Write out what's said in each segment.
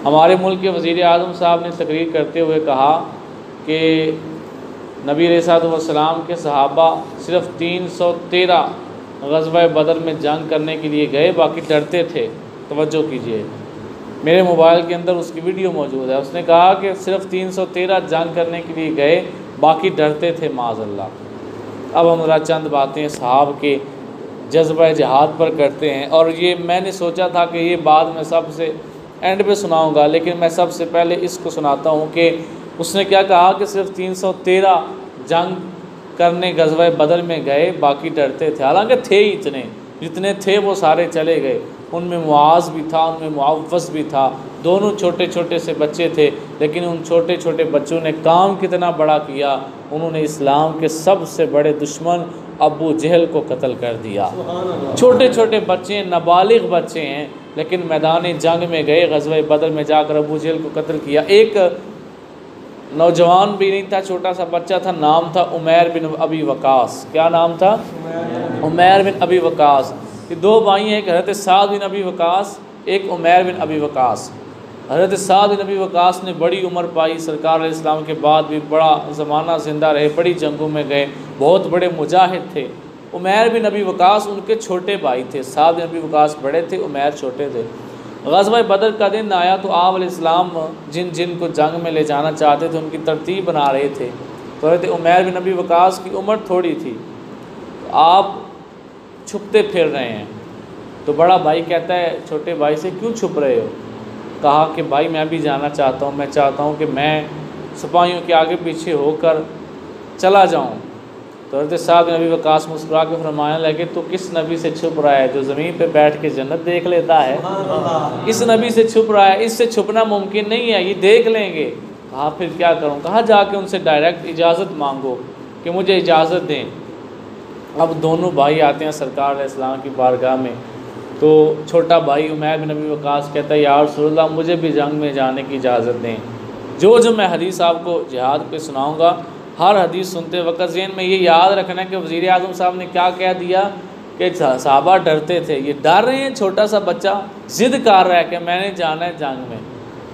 हमारे मुल्क के वज़ीर आज़म साहब ने तकरीर करते हुए कहा कि नबी अलैहिस्सलाम के सहाबा सिर्फ़ 313 ग़ज़वा बदर में जंग करने के लिए गए, बाकी डरते थे। तवज्जो कीजिए, मेरे मोबाइल के अंदर उसकी वीडियो मौजूद है। उसने कहा कि सिर्फ़ 313 जंग करने के लिए गए, बाकी डरते थे माज़अल्लाह। अब हम ज़रा चंद बातें सहाब के जज्बा जिहाद पर करते हैं। और ये मैंने सोचा था कि ये बात मैं सबसे एंड पे सुनाऊंगा, लेकिन मैं सबसे पहले इसको सुनाता हूँ कि उसने क्या कहा कि सिर्फ़ 313 जंग करने ग़ज़वा बदर में गए, बाकी डरते थे। हालांकि थे ही इतने, जितने थे वो सारे चले गए। उनमें मुआज़ भी था, उनमें मुअव्वज़ भी था, दोनों छोटे छोटे से बच्चे थे। लेकिन उन छोटे छोटे बच्चों ने काम कितना बड़ा किया, उन्होंने इस्लाम के सबसे बड़े दुश्मन अबू जहल को कत्ल कर दिया। छोटे छोटे बच्चे, नाबालिग बच्चे हैं, लेकिन मैदान जंग में गए, ग़ज़वा बदर में जाकर अबू जहल को कत्ल किया। एक नौजवान भी नहीं था, छोटा सा बच्चा था, नाम था उमैर बिन अबी वकास। क्या नाम था? उमैर बिन अबी वकास। ये दो भाई हैं, एक हज़रत साद बिन अबी वकास, एक उमैर बिन अबी वकास। हज़रत साद बिन अबी वकास ने बड़ी उम्र पाई, सरकार इस्लाम के बाद भी बड़ा ज़माना ज़िंदा रहे, बड़ी जंगों में गए, बहुत बड़े मुजाहिद थे। उमैर बिन अबी वकास उनके छोटे भाई थे। साद बिन अबी वकास बड़े थे, उमैर छोटे थे। ग़ज़वा बदर का दिन आया तो आप अलैहिस्सलाम जिन जिन को जंग में ले जाना चाहते थे उनकी तरतीब बना रहे थे। तो हज़रत उमैर बिन अबी वकास की उम्र थोड़ी थी, तो आप छुपते फिर रहे हैं। तो बड़ा भाई कहता है छोटे भाई से, क्यों छुप रहे हो? कहा कि भाई मैं भी जाना चाहता हूँ, मैं चाहता हूँ कि मैं सिपाहियों के आगे पीछे होकर चला जाऊँ। तो हज़रत साद बिन अबी वकास मुस्कुरा के फरमाने लगे, तो किस नबी से छुप रहा है जो ज़मीन पे बैठ के जन्नत देख लेता है? इस नबी से छुप रहा है, इससे छुपना मुमकिन नहीं है, ये देख लेंगे। कहा फिर क्या करूँ? कहा जाके उनसे डायरेक्ट इजाज़त मांगो कि मुझे इजाज़त दें। अब दोनों भाई आते हैं सरकार इस्लाम की बारगाह में। तो छोटा भाई उमैर बिन अबी वकास कहता है, या रसूलल्लाह मुझे भी जंग में जाने की इजाज़त दें। जो मैं हदीस आपको जिहाद पे सुनाऊँगा, हर हदीस सुनते वक्त ज़हन में ये याद रखना है कि वज़ीर आज़म साहब ने क्या कह दिया कि सहाबा डरते थे। ये डर रहे हैं, छोटा सा बच्चा ज़िद कर रहा है कि मैंने जाना है जंग में।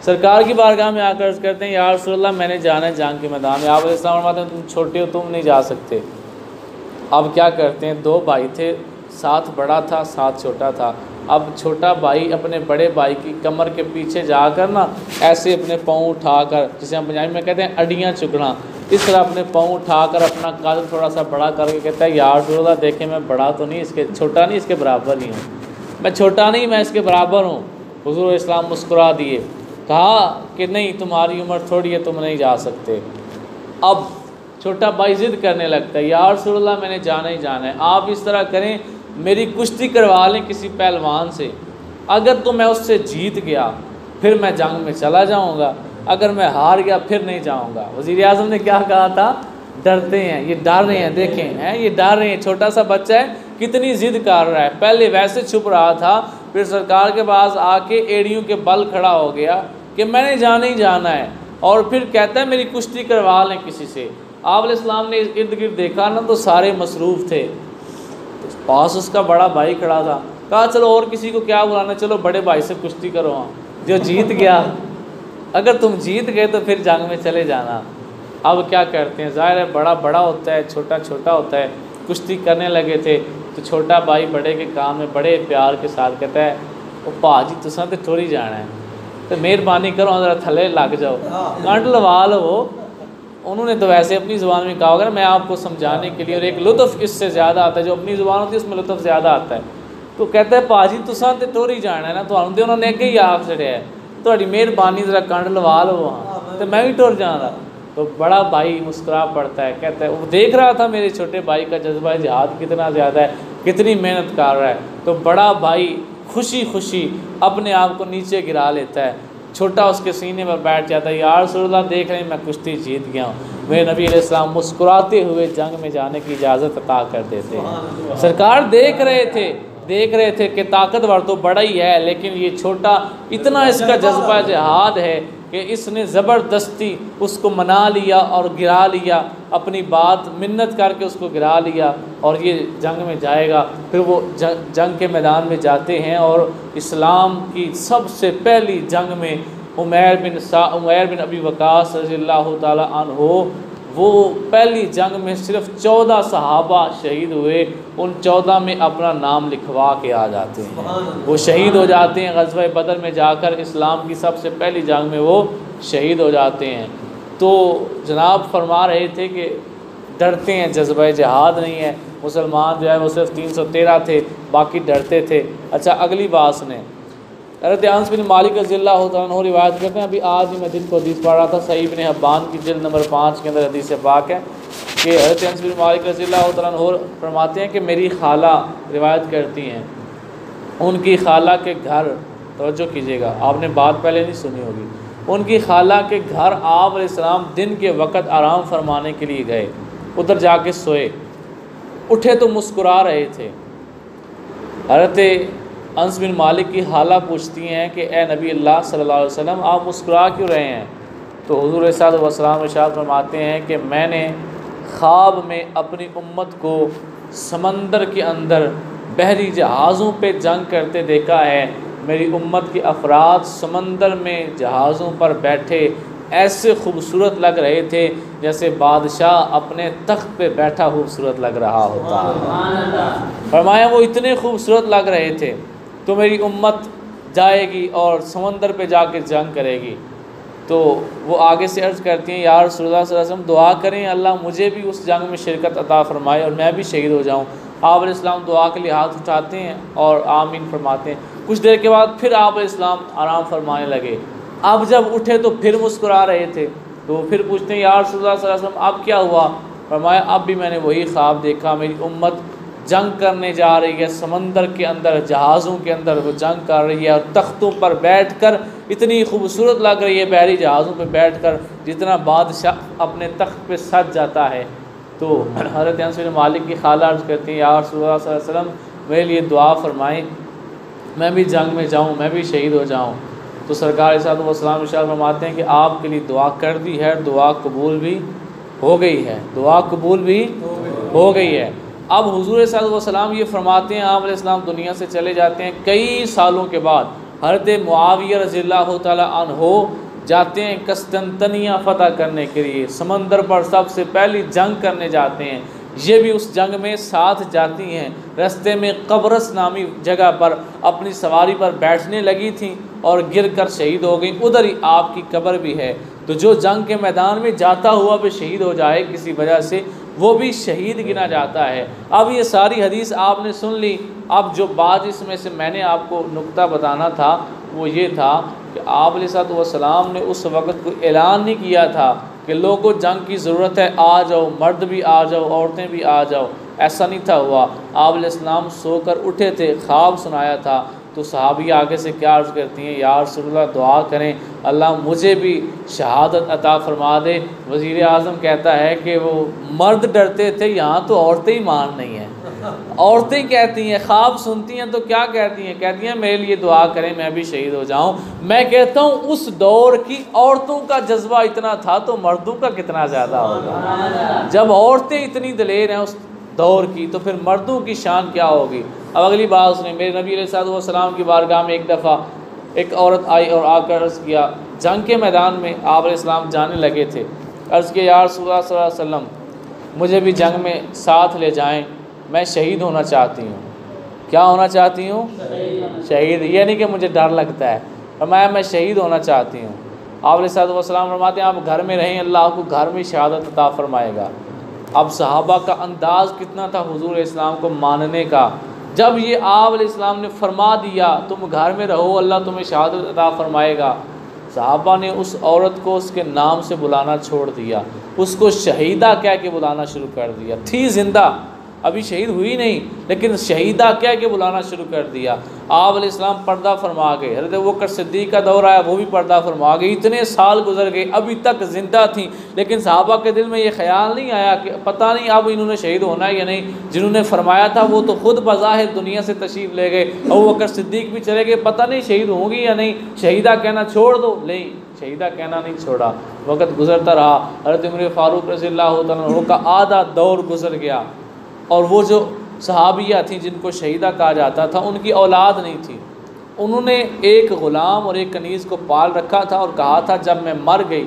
सरकार की बारगाह में आकर अर्ज़ करते हैं, या रसूलल्लाह मैंने जाना है जंग के मैदान में। आप इस्लाम फरमाते हैं तुम छोटे हो, तुम नहीं जा सकते। अब क्या करते हैं, दो भाई थे, साथ बड़ा था, साथ छोटा था। अब छोटा भाई अपने बड़े भाई की कमर के पीछे जाकर ना ऐसे अपने पाँव उठाकर, जिसे हम पंजाबी में कहते हैं अड्डियाँ चुकना, इस तरह अपने पाँव उठाकर अपना कद थोड़ा सा बड़ा करके कहता है, यार रसूलल्लाह देखें मैं बड़ा तो नहीं, इसके छोटा नहीं, इसके बराबर नहीं हूँ। मैं छोटा नहीं, मैं इसके बराबर हूँ। हुज़ूर इस्लाम मुस्कुरा दिए, कहा कि नहीं तुम्हारी उम्र थोड़ी है, तुम नहीं जा सकते। अब छोटा भाई ज़िद करने लगता है, या रसूलल्लाह मैंने जाना ही जाना है। आप इस तरह करें, मेरी कुश्ती करवा लें किसी पहलवान से, अगर तो मैं उससे जीत गया फिर मैं जंग में चला जाऊंगा, अगर मैं हार गया फिर नहीं जाऊंगा। वज़ीर आज़म ने क्या कहा था? डरते हैं, ये डर रहे हैं, देखें हैं ये डर रहे हैं। छोटा सा बच्चा है, कितनी ज़िद कर रहा है। पहले वैसे छुप रहा था, फिर सरकार के पास आके एड़ियों के बल खड़ा हो गया कि मैंने जाना ही जाना है, और फिर कहता है मेरी कुश्ती करवा लें किसी से। आप अलैहिस्सलाम ने इर्द गिर्द देखा ना तो सारे मसरूफ़ थे, तो पास उसका बड़ा भाई खड़ा था। कहा चलो और किसी को क्या बुलाना, चलो बड़े भाई से कुश्ती करो, जो जीत गया, अगर तुम जीत गए तो फिर जंग में चले जाना। अब क्या करते हैं, ज़ाहिर है बड़ा बड़ा होता है, छोटा छोटा होता है। कुश्ती करने लगे थे तो छोटा भाई बड़े के काम में बड़े प्यार के साथ कहता है, वो भाजी तुसा तो थोड़ी जाना है, तो मेहरबानी करो ज़रा थले लग जाओ, कंड लवा लो। उन्होंने तो वैसे अपनी ज़ुबान में कहा होगा ना, मैं आपको समझाने के लिए, और एक लुत्फ़ इससे ज़्यादा आता है, जो अपनी ज़ुबान होती है उसमें लुत्फ़ ज़्यादा आता है। तो कहता है भाजी तुसा तो थोड़ी जाना है ना, तो उन्होंने अगे ही आख छड़िया है, थोड़ी मेहरबानी ज़रा कंड लवा लो वहाँ, तो मैं भी टुर जाना। तो बड़ा भाई मुस्कुरा पड़ता है, कहता है वो देख रहा था मेरे छोटे भाई का जज्बा जिहाद कितना ज़्यादा है, कितनी मेहनत कर रहा है। तो बड़ा भाई खुशी खुशी अपने आप को नीचे गिरा लेता है, छोटा उसके सीने पर बैठ जाता है। या रसूलल्लाह देख रहे हैं मैं कुश्ती जीत गया हूँ। मेरे नबी अलैहिस्सलाम मुस्कुराते हुए जंग में जाने की इजाज़त अता कर देते हैं। सरकार देख रहे थे कि ताकतवर तो बड़ा ही है, लेकिन ये छोटा इतना इसका जज्बा जिहाद है कि इसने ज़बरदस्ती उसको मना लिया और गिरा लिया, अपनी बात मिन्नत करके उसको गिरा लिया, और ये जंग में जाएगा। फिर वो जंग के मैदान में जाते हैं और इस्लाम की सबसे पहली जंग में उमैर बिन अबी वक़ास रज़ियल्लाहु ताला अन्हु, वो पहली जंग में सिर्फ 14 सहाबा शहीद हुए, उन 14 में अपना नाम लिखवा के आ जाते हैं, वो शहीद हो जाते हैं। ग़ज़वा बदर में जाकर इस्लाम की सबसे पहली जंग में वो शहीद हो जाते हैं। तो जनाब फरमा रहे थे कि डरते हैं, जज्बा जिहाद नहीं है। मुसलमान जो है वो सिर्फ 313 थे, बाकी डरते थे। अच्छा, अगली बात सुने। हज़रत अनस बिन मालिक रज़ियल्लाहु तआला अन्हु रिवायत करते हैं, अभी आज ही मैं दिन को हदीस पढ़ रहा था, सही इब्न हिब्बान की जिल्द नंबर 5 के अंदर हदीस पाक है कि हज़रत अनस बिन मालिक रज़ियल्लाहु तआला अन्हु फरमाते हैं कि मेरी खाला रिवायत करती हैं, उनकी खाला के घर, तवज्जो कीजिएगा, आपने बात पहले नहीं सुनी होगी, उनकी खाला के घर आप अलैहिस्सलाम दिन के वक़्त आराम फरमाने के लिए गए, उधर जाके सोए, उठे तो मुस्कुरा रहे थे। हज़रत अनस बिन मालिक की खाला पूछती हैं कि ए नबी अल्लाह सल्लल्लाहु अलैहि वसल्लम, आप मुस्कुरा क्यों रहे हैं? तो हुज़ूर सल्लल्लाहु अलैहि वसल्लम इरशाद फरमाते हैं कि मैंने ख्वाब में अपनी उम्मत को समंदर के अंदर बहरी जहाज़ों पे जंग करते देखा है। मेरी उम्मत के अफराद समंदर में जहाज़ों पर बैठे ऐसे खूबसूरत लग रहे थे जैसे बादशाह अपने तख्त पे बैठा खूबसूरत लग रहा होता है। फरमाया वो इतने खूबसूरत लग रहे थे। तो मेरी उम्मत जाएगी और समंदर पे जाके जंग करेगी। तो वो आगे से अर्ज़ करती हैं, या रसूलुल्लाह सल्लल्लाहु अलैहि वसल्लम दुआ करें अल्लाह मुझे भी उस जंग में शिरकत अता फ़रमाए और मैं भी शहीद हो जाऊँ। आप अलैहिस्सलाम दुआ के लिए हाथ उठाते हैं और आमीन फरमाते हैं। कुछ देर के बाद फिर आप अलैहिस्सलाम आराम फरमाने लगे। अब जब उठे तो फिर मुस्कुरा रहे थे। तो फिर पूछते हैं, या रसूलुल्लाह सल्लल्लाहु अलैहि वसल्लम अब क्या हुआ? फरमाया अब भी मैंने वही ख्वाब देखा, मेरी उम्मत जंग करने जा रही है, समंदर के अंदर जहाज़ों के अंदर वो जंग कर रही है और तख्तों पर बैठकर इतनी खूबसूरत लग रही है, बहरी जहाज़ों पर बैठकर जितना बादशाह अपने तख्त पे सज जाता है। तो हज़रत अनस बिन मालिक की खाला अर्ज़ करती हैं, या रसूलुल्लाह सल्लल्लाहु अलैहि वसल्लम मेरे लिए दुआ फरमाएँ, मैं भी जंग में जाऊँ, मैं भी शहीद हो जाऊँ। तो सरकार सल्लल्लाहु अलैहि वसल्लम इरशाद फरमाते हैं कि आपके लिए दुआ कर दी है, दुआ कबूल भी हो गई है, दुआ कबूल भी हो गई है। अब हुज़ूर सल्लल्लाहु अलैहि वसल्लम ये फरमाते हैं, आप अलैहिस्सलाम दुनिया से चले जाते हैं। कई सालों के बाद हज़रत मुआविया रज़ियल्लाहु ताला अन्हु जाते हैं कस्तंतनिया फ़तह करने के लिए, समंदर पर सबसे पहली जंग करने जाते हैं। ये भी उस जंग में साथ जाती हैं। रास्ते में कब्रस नामी जगह पर अपनी सवारी पर बैठने लगी थी और गिरकर शहीद हो गई। उधर ही आपकी कब्र भी है। तो जो जंग के मैदान में जाता हुआ भी शहीद हो जाए किसी वजह से, वो भी शहीद गिना जाता है। अब ये सारी हदीस आपने सुन ली। अब जो बात इसमें से मैंने आपको नुक्ता बताना था वो ये था कि आप अलैहिस्सलातु वस्सलाम ने उस वक़्त कोई ऐलान नहीं किया था कि लोगों जंग की ज़रूरत है, आ जाओ, मर्द भी आ जाओ, औरतें भी आ जाओ। ऐसा नहीं था हुआ। आप अलैहिस्सलाम सोकर उठे थे, ख्वाब सुनाया था। तो सहाबी आगे से क्या अर्ज़ करती हैं, या रसूलल्लाह दुआ करें अल्लाह मुझे भी शहादत अता फ़रमा दे। वज़ीर आज़म कहता है कि वो मर्द डरते थे, यहाँ तो औरतें ही मान नहीं हैं। औरतें कहती हैं, ख्वाब सुनती हैं तो क्या कहती हैं? कहती हैं मेरे लिए दुआ करें, मैं भी शहीद हो जाऊँ। मैं कहता हूँ उस दौर की औरतों का जज्बा इतना था तो मर्दों का कितना ज़्यादा होगा। जब औरतें इतनी दलेर हैं उस दौर की, तो फिर मर्दों की शान क्या होगी। अब अगली बात सुनिए। मेरे नबी अलैहि सल्लम की बारगाह में एक दफ़ा एक औरत आई और आकर अर्ज़ किया, जंग के मैदान में आप अलैहिस्सलाम जाने लगे थे। अर्ज़ किया, या रसूलुल्लाह सल्लल्लाहु अलैहि वसल्लम मुझे भी जंग में साथ ले जाएं, मैं शहीद होना चाहती हूँ। क्या होना चाहती हूँ? शहीद। ये नहीं कि मुझे डर लगता है, फरमाया मैं शहीद होना चाहती हूँ। आप अलैहिस्सलाम फरमाते हैं आप घर में रहें, अल्लाह आपको घर में शहादत अता फरमाएगा। अब सहाबा का अंदाज़ कितना था हुज़ूर इस्लाम को मानने का। जब ये आप अलैहिस्सलाम ने फरमा दिया तुम घर में रहो, अल्लाह तुम्हें शहादत अता फरमाएगा, सहाबा ने उस औरत को उसके नाम से बुलाना छोड़ दिया, उसको शहीदा कह के बुलाना शुरू कर दिया। थी जिंदा, अभी शहीद हुई नहीं, लेकिन शहीदा कह के बुलाना शुरू कर दिया। आप अलैहिस्सलाम पर्दा फरमा गए। हज़रत बकर सिद्दीक़ का दौर आया, वो भी पर्दा फरमा गए। इतने साल गुजर गए, अभी तक ज़िंदा थी, लेकिन सहाबा के दिल में ये ख्याल नहीं आया कि पता नहीं अब इन्होंने शहीद होना है या नहीं। जिन्होंने फरमाया था वो तो खुद बज़ाहिर दुनिया से तशरीफ़ ले गए। अबू बकर सिद्दीक़ भी चले गए, पता नहीं शहीद होंगी या नहीं, शहीदा कहना छोड़ दो। नहीं, शहीदा कहना नहीं छोड़ा, वक़्त गुजरता रहा। हज़रत उमर फ़ारूक रज़ियल्लाहु तआला अन्हु का आधा दौर गुजर गया और वो जो सहाबिया थी जिनको शहीदा कहा जाता था उनकी औलाद नहीं थी। उन्होंने एक ग़ुलाम और एक कनीज़ को पाल रखा था और कहा था जब मैं मर गई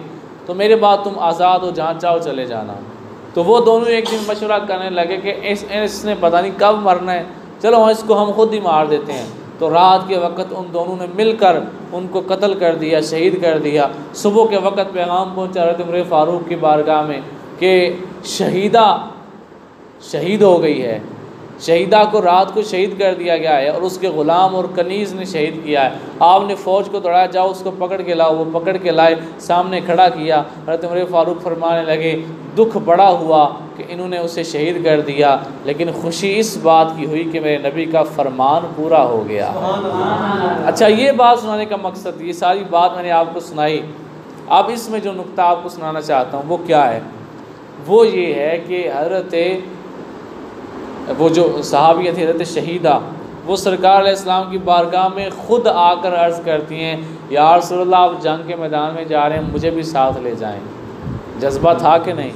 तो मेरे बाद तुम आज़ाद हो, जहाँ चाहो चले जाना। तो वो दोनों एक दिन मशवरा करने लगे कि इसने पता नहीं कब मरना है, चलो इसको हम खुद ही मार देते हैं। तो रात के वक्त उन दोनों ने मिलकर उनको कत्ल कर दिया, शहीद कर दिया। सुबह के वक्त पैगाम पहुँचा हज़रत उमर फ़ारूक की बारगाह में कि शहीदा शहीद हो गई है, शहीदा को रात को शहीद कर दिया गया है और उसके ग़ुलाम और कनीज़ ने शहीद किया है। आपने फ़ौज को दौड़ाया, जाओ उसको पकड़ के लाओ। वो पकड़ के लाए, सामने खड़ा किया। हज़रत उमर फ़ारूक फरमाने लगे दुख बड़ा हुआ कि इन्होंने उसे शहीद कर दिया, लेकिन खुशी इस बात की हुई कि मेरे नबी का फरमान पूरा हो गया। अच्छा, ये बात सुनाने का मकसद, ये सारी बात मैंने आपको सुनाई। अब इसमें जो नुक्ता आपको सुनाना चाहता हूँ वो क्या है, वो ये है कि वो जो सहाबिया थी हज़रत शहीदा, वो सरकार अलैहिस्सलाम की बारगाह में ख़ुद आकर अर्ज़ करती हैं या रसूलल्लाह आप जंग के मैदान में जा रहे हैं, मुझे भी साथ ले जाएं। जज्बा था कि नहीं?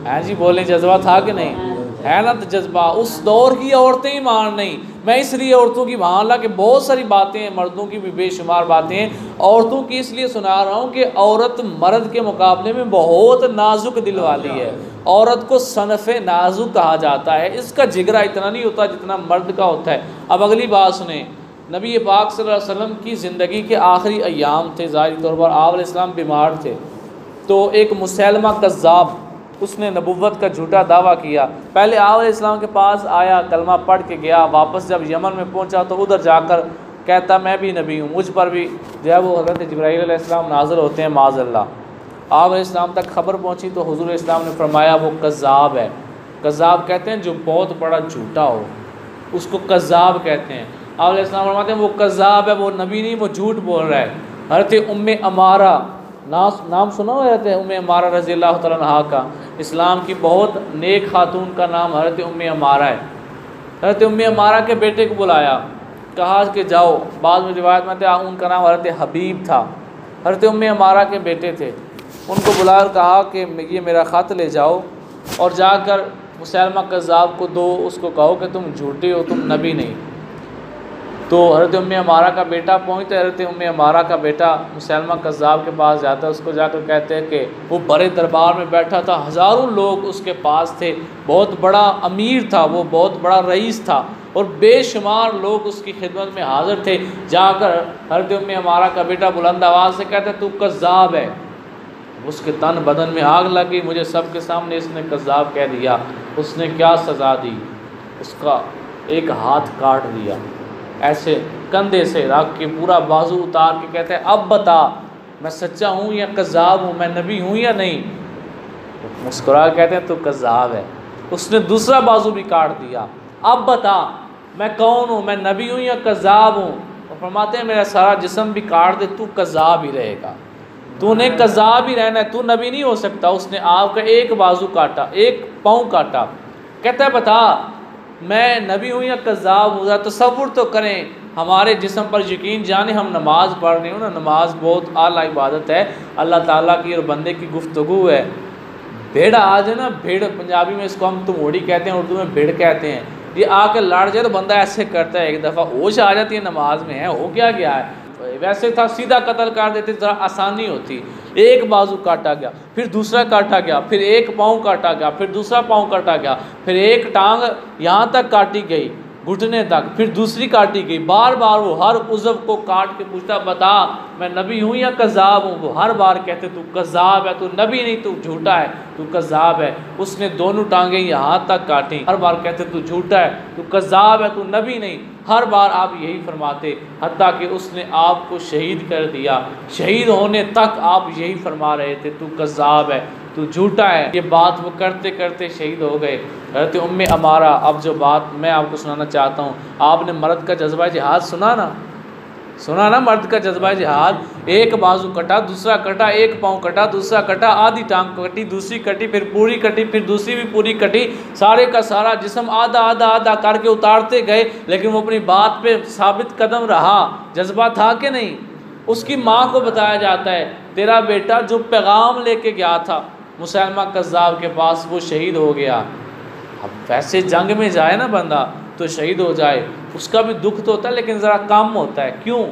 हैं जी, बोलें, जज्बा था कि नहीं? है ना? तो जज्बा उस दौर की औरतें ही मान नहीं। मैं इसलिए औरतों की, हालांकि बहुत सारी बातें हैं, मर्दों की भी बेशुमार बातें हैं, औरतों की इसलिए सुना रहा हूँ कि औरत मर्द के मुकाबले में बहुत नाजुक दिल वाली है। औरत को सनफ़े नाजुक कहा जाता है, इसका जिगरा इतना नहीं होता जितना मर्द का होता है। अब अगली बात सुने, नबी पाक सल्लल्लाहु अलैहि वसल्लम की ज़िंदगी के आखिरी अय्याम थे, ज़ाहिरी तौर पर आप अलैहिस्सलाम बीमार थे। तो एक मुसैलमा कज़्ज़ाब, उसने नबुव्वत का झूठा दावा किया। पहले आप अलैहिस्सलाम के पास आया, कलमा पढ़ के गया, वापस जब यमन में पहुंचा तो उधर जाकर कहता मैं भी नबी हूँ, मुझ पर भी जो है वो हज़रत जिब्राईल अलैहिस्सलाम नाज़िल होते हैं माज़अल्लाह। आप अलैहिस्सलाम तक खबर पहुँची तो हुज़ूर अलैहिस्सलाम ने फरमाया वो कज़्ज़ाब है। कज़्ज़ाब कहते हैं जो बहुत बड़ा झूठा हो, उसको कज़्ज़ाब कहते हैं। आप अलैहिस्सलाम फरमाते हैं वो कज़्ज़ाब है, वो नबी नहीं, वो झूठ बोल रहा है। हज़रत उम्मे अमारा, नाम सुना हुआ रहता है उम्मे अमारा रज़ी अल्लाह तआला अन्हा का, इस्लाम की बहुत नेक खातून का नाम हज़रत उम्मे अमारा है। हज़रत उम्मे अमारा के बेटे को बुलाया, कहा कि जाओ, बाद में रिवायत में था उनका नाम हज़रत हबीब था, हज़रत उम्मे अमारा के बेटे थे। उनको बुलाया और कहा कि ये मेरा ख़त ले जाओ और जाकर मुसैलमा कज़्ज़ाब को दो, उसको कहो कि तुम झूठे हो, तुम नबी नहीं। तो हज़रत उम्मे अमारा का बेटा पहुँचता है, हज़रत उम्मे अमारा का बेटा मुसैलमा कज़्ज़ाब के पास जाता है, उसको जाकर कहते हैं कि वो बड़े दरबार में बैठा था, हज़ारों लोग उसके पास थे, बहुत बड़ा अमीर था, वो बहुत बड़ा रईस था और बेशुमार लोग उसकी खिदमत में हाज़िर थे। जाकर हज़रत उम्मे अमारा का बेटा बुलंद आवाज़ से कहता है तू कज़्ज़ाब है। उसके तन बदन में आग लगी, मुझे सबके सामने इसने कज़्ज़ाब कह दिया। उसने क्या सज़ा दी, उसका एक हाथ काट दिया, ऐसे कंधे से रख के पूरा बाजू उतार के कहते हैं अब बता मैं सच्चा हूँ या कज़्ज़ाब हूँ, मैं नबी हूँ या नहीं। मुस्कुरा कहते हैं तू कज़्ज़ाब है। उसने दूसरा बाजू भी काट दिया, अब बता मैं कौन हूँ, मैं नबी हूँ या कज़्ज़ाब हूँ। और फरमाते हैं मेरा सारा जिस्म भी काट दे, तू कज़्ज़ाब ही रहेगा, तूने कज़्ज़ाब ही रहना है, तू नबी नहीं हो सकता। उसने आपका एक बाजू काटा, एक पाँव काटा, कहता है बता मैं नबी हूँ या कज़्ज़ाब हूँ। तसव्वुर तो करें, हमारे जिस्म पर यकीन जाने हम नमाज़ पढ़ रहे हो ना, नमाज बहुत आला इबादत है, अल्लाह ताला की और बंदे की गुफ्तगू है। भेड़ आ जाए ना, भेड़ पंजाबी में इसको हम तुमोड़ी कहते हैं, उर्दू में भेड़ कहते हैं। ये आके लड़ जाए तो बंदा ऐसे करता है, एक दफ़ा होश आ जाती है नमाज में, है हो क्या गया है, वैसे था सीधा कत्ल कर देते, ज़रा आसानी होती। एक बाजू काटा गया, फिर दूसरा काटा गया, फिर एक पाँव काटा गया, फिर दूसरा पाँव काटा गया, फिर एक टांग यहाँ तक काटी गई घुटने तक, फिर दूसरी काटी गई। बार बार वो हर उज़व को काट के पूछता बता मैं नबी हूँ या कज़्ज़ाब हूँ। वो हर बार कहते तू कज़्ज़ाब है, तू नबी नहीं, तू झूठा है, तू कज़्ज़ाब है। उसने दोनों टांगें यहाँ तक काटी, हर बार कहते तू झूठा है, तू कज़्ज़ाब है, तू नबी नहीं। हर बार आप यही फरमाते, हत्ता कि उसने आपको शहीद कर दिया, शहीद होने तक आप यही फरमा रहे थे तू कज़्ज़ाब है, तू झूठा है। ये बात वो करते करते शहीद हो गए। हज़रत उम्मे अमारा, अब जो बात मैं आपको सुनाना चाहता हूँ, आपने मर्द का जज्बा जिहाद सुना ना, मर्द का जज्बा जिहाद। एक बाजू कटा, दूसरा कटा, एक पाँव कटा, दूसरा कटा, आधी टांग कटी, दूसरी कटी, फिर पूरी कटी, फिर दूसरी भी पूरी कटी, सारे का सारा जिस्म आधा आधा आधा करके उतारते गए, लेकिन वो अपनी बात पे साबित कदम रहा। जज्बा था कि नहीं। उसकी माँ को बताया जाता है तेरा बेटा जो पैगाम लेके गया था मुसैलमा कज़्ज़ाब के पास, वो शहीद हो गया। अब वैसे जंग में जाए ना बंदा तो शहीद हो जाए, उसका भी दुख तो होता है लेकिन ज़रा कम होता है। क्यों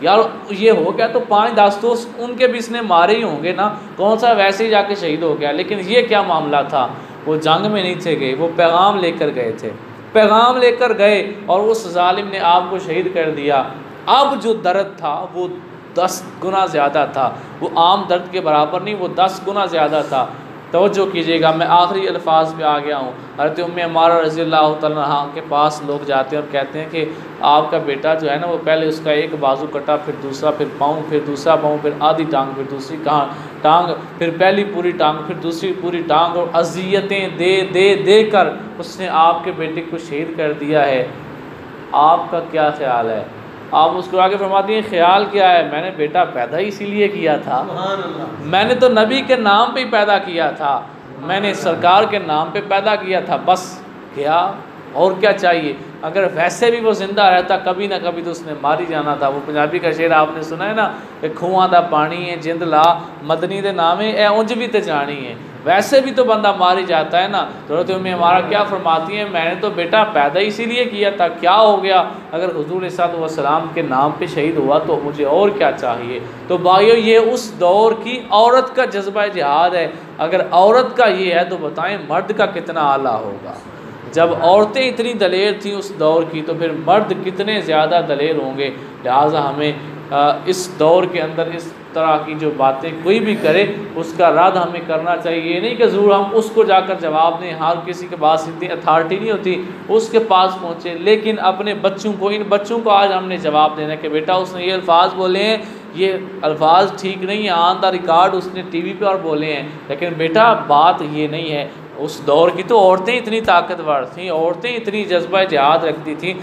यार, ये हो गया तो 5-10 तो उनके भी इसने मारे ही होंगे ना, कौन सा वैसे ही जाके शहीद हो गया। लेकिन ये क्या मामला था, वो जंग में नहीं थे गए, वो पैगाम लेकर गए थे, पैगाम लेकर गए और उस जालिम ने आपको शहीद कर दिया। अब जो दर्द था वो 10 गुना ज़्यादा था, वो आम दर्द के बराबर नहीं, वो 10 गुना ज़्यादा था। तवज्जो कीजिएगा, मैं आखिरी अल्फाज पे आ गया हूँ। हज़रत उम्मे अम्मारा रज़ियल्लाहु तआला अन्हा के पास लोग जाते हैं और कहते हैं कि आपका बेटा जो है ना, वो पहले उसका एक बाजू कटा, फिर दूसरा, फिर पाँव, फिर दूसरा पाँव, फिर आधी टांग, फिर दूसरी टांग, फिर पहली पूरी टांग, फिर दूसरी पूरी टांग, और अज़ियतें दे दे दे कर उसने आपके बेटे को शहीद कर दिया है। आपका क्या ख्याल है? आप उसको आगे फरमाती हैं, ख्याल क्या है, मैंने बेटा पैदा ही इसीलिए किया था, मैंने तो नबी के नाम पे ही पैदा किया था, मैंने सरकार के नाम पे पैदा किया था, बस क्या और क्या चाहिए। अगर वैसे भी वो ज़िंदा रहता कभी ना कभी तो उसने मार ही जाना था। वो पंजाबी का शेर आपने सुना है ना कि खूहाँ दा पानी है जिंद ला मदनी दे नामे ए उंज भी ते जानी है, वैसे भी तो बंदा मार ही जाता है ना। तो में हमारा क्या फरमाती है, मैंने तो बेटा पैदा इसीलिए किया था, क्या हो गया अगर हुजूर सल्लल्लाहु अलैहि वसल्लम के नाम पे शहीद हुआ तो मुझे और क्या चाहिए। तो भाइयों, ये उस दौर की औरत का जज्बा जिहाद है। अगर औरत का ये है तो बताएं मर्द का कितना आला होगा। जब औरतें इतनी दलेर थीं उस दौर की, तो फिर मर्द कितने ज़्यादा दलेर होंगे। लिहाजा हमें इस दौर के अंदर इस तरह की जो बातें कोई भी करे उसका रद्द हमें करना चाहिए। ये नहीं कि ज़रूर हम उसको जाकर जवाब दें, हर किसी के पास इतनी अथॉरिटी नहीं होती उसके पास पहुँचे, लेकिन अपने बच्चों को, इन बच्चों को आज हमने जवाब देना कि बेटा उसने ये अल्फाज बोले हैं, ये अल्फाज ठीक नहीं है, ऑन द रिकॉर्ड उसने टीवी पे और बोले हैं, लेकिन बेटा बात ये नहीं है। उस दौर की तो औरतें इतनी ताकतवर थीं, औरतें इतनी जज्बा जिहाद रखती थीं।